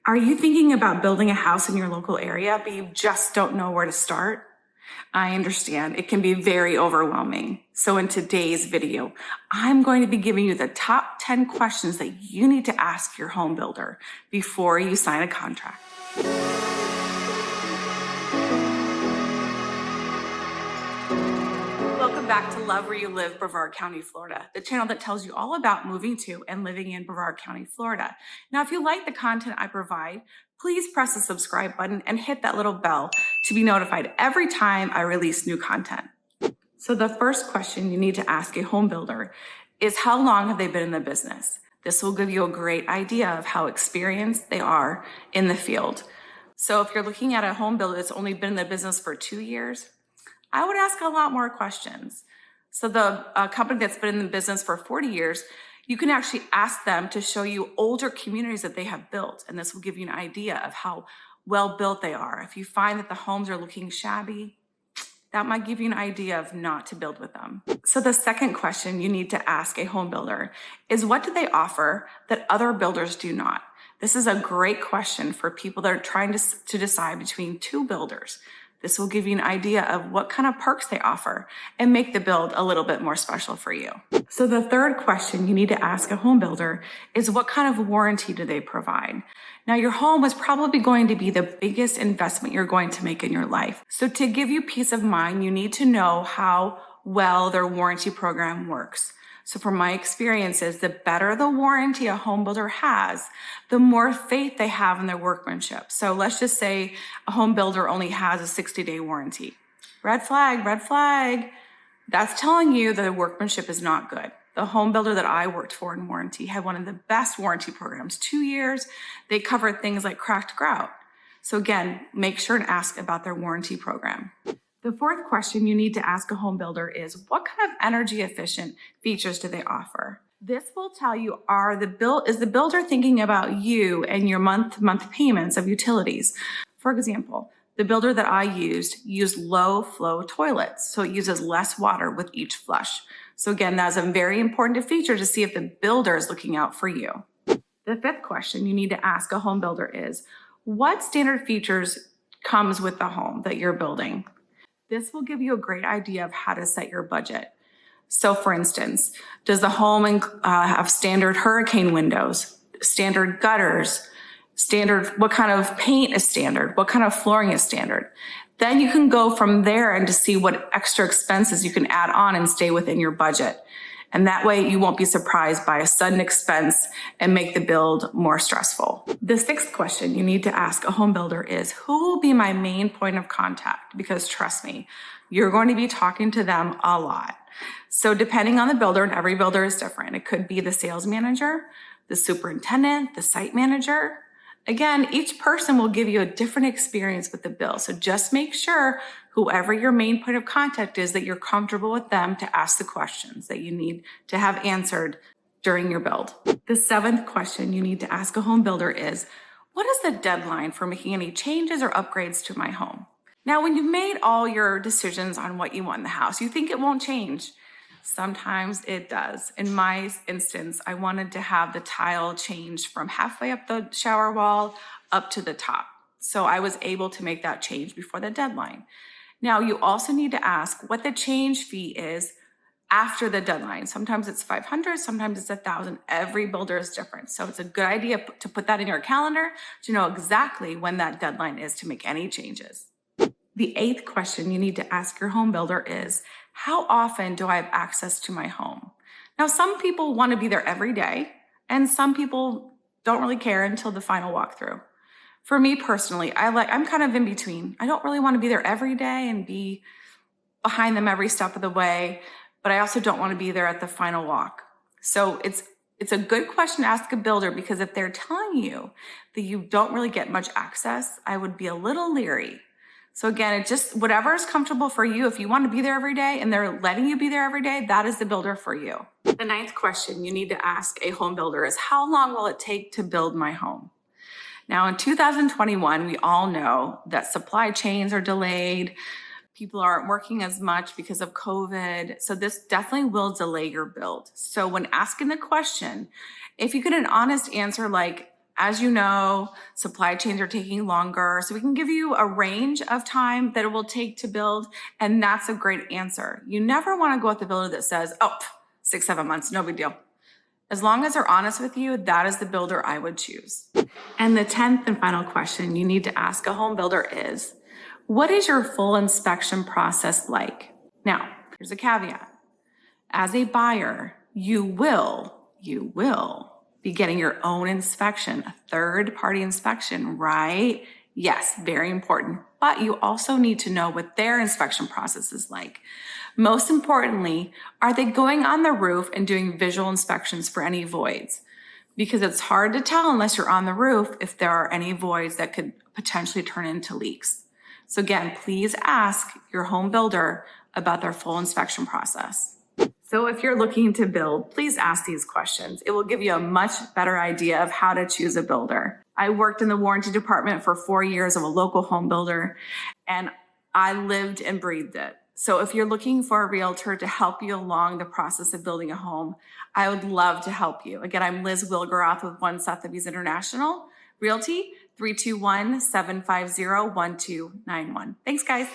Are you thinking about building a house in your local area, but you just don't know where to start? I understand it can be very overwhelming. So in today's video, I'm going to be giving you the top 10 questions that you need to ask your home builder before you sign a contract. Welcome back to Love Where You Live, Brevard County, Florida, the channel that tells you all about moving to and living in Brevard County, Florida. Now, if you like the content I provide, please press the subscribe button and hit that little bell to be notified every time I release new content. So the first question you need to ask a home builder is, how long have they been in the business? This will give you a great idea of how experienced they are in the field. So if you're looking at a home builder that's only been in the business for 2 years, I would ask a lot more questions. So the company that's been in the business for 40 years, you can actually ask them to show you older communities that they have built. And this will give you an idea of how well built they are. If you find that the homes are looking shabby, that might give you an idea of not to build with them. So the second question you need to ask a home builder is, what do they offer that other builders do not? This is a great question for people that are trying to decide between two builders. This will give you an idea of what kind of perks they offer and make the build a little bit more special for you. So the third question you need to ask a home builder is, what kind of warranty do they provide? Now, your home is probably going to be the biggest investment you're going to make in your life. So to give you peace of mind, you need to know how well their warranty program works. So from my experiences, the better the warranty a home builder has, the more faith they have in their workmanship. So let's just say a home builder only has a 60-day warranty. Red flag, red flag. That's telling you that the workmanship is not good. The home builder that I worked for in warranty had one of the best warranty programs. 2 years, they covered things like cracked grout. So again, make sure and ask about their warranty program. The fourth question you need to ask a home builder is, what kind of energy efficient features do they offer? This will tell you, is the builder thinking about you and your month-to-month payments of utilities? For example, the builder that I used low flow toilets, so it uses less water with each flush. So again, that's a very important feature to see if the builder is looking out for you. The fifth question you need to ask a home builder is, what standard features comes with the home that you're building? This will give you a great idea of how to set your budget. So for instance, does the home have standard hurricane windows, standard gutters, what kind of paint is standard, what kind of flooring is standard? Then you can go from there and to see what extra expenses you can add on and stay within your budget. And that way you won't be surprised by a sudden expense and make the build more stressful. The sixth question you need to ask a home builder is, who will be my main point of contact? Because trust me, you're going to be talking to them a lot. So depending on the builder, and every builder is different, it could be the sales manager, the superintendent, the site manager. Again, each person will give you a different experience with the build. So just make sure whoever your main point of contact is, that you're comfortable with them to ask the questions that you need to have answered during your build. The seventh question you need to ask a home builder is, what is the deadline for making any changes or upgrades to my home? Now, when you've made all your decisions on what you want in the house, you think it won't change. Sometimes it does. In my instance, I wanted to have the tile changed from halfway up the shower wall up to the top. So I was able to make that change before the deadline. Now, you also need to ask what the change fee is after the deadline. Sometimes it's $500, sometimes it's $1,000. Every builder is different. So it's a good idea to put that in your calendar to know exactly when that deadline is to make any changes. The eighth question you need to ask your home builder is, how often do I have access to my home? Now, some people want to be there every day, and some people don't really care until the final walkthrough. For me personally, I'm kind of in between. I don't really want to be there every day and be behind them every step of the way, but I also don't want to be there at the final walk. So it's a good question to ask a builder, because if they're telling you that you don't really get much access, I would be a little leery. So again, it just, whatever is comfortable for you. If you want to be there every day and they're letting you be there every day, that is the builder for you. The ninth question you need to ask a home builder is, how long will it take to build my home? Now, in 2021, we all know that supply chains are delayed. People aren't working as much because of COVID. So this definitely will delay your build. So when asking the question, if you get an honest answer like As you know, supply chains are taking longer, so we can give you a range of time that it will take to build, and that's a great answer. You never want to go with the builder that says, oh, 6, 7 months, no big deal. As long as they're honest with you, that is the builder I would choose. And the 10th and final question you need to ask a home builder is, what is your full inspection process like? Now, here's a caveat. As a buyer, you will be getting your own inspection, a third-party inspection, right? Yes, very important. But you also need to know what their inspection process is like. Most importantly, are they going on the roof and doing visual inspections for any voids? Because it's hard to tell unless you're on the roof if there are any voids that could potentially turn into leaks. So again, please ask your home builder about their full inspection process. So if you're looking to build, please ask these questions. It will give you a much better idea of how to choose a builder. I worked in the warranty department for 4 years of a local home builder, and I lived and breathed it. So if you're looking for a realtor to help you along the process of building a home, I would love to help you. Again, I'm Liz Wilgeroth with One Sotheby's International Realty, 321-750-1291. Thanks, guys.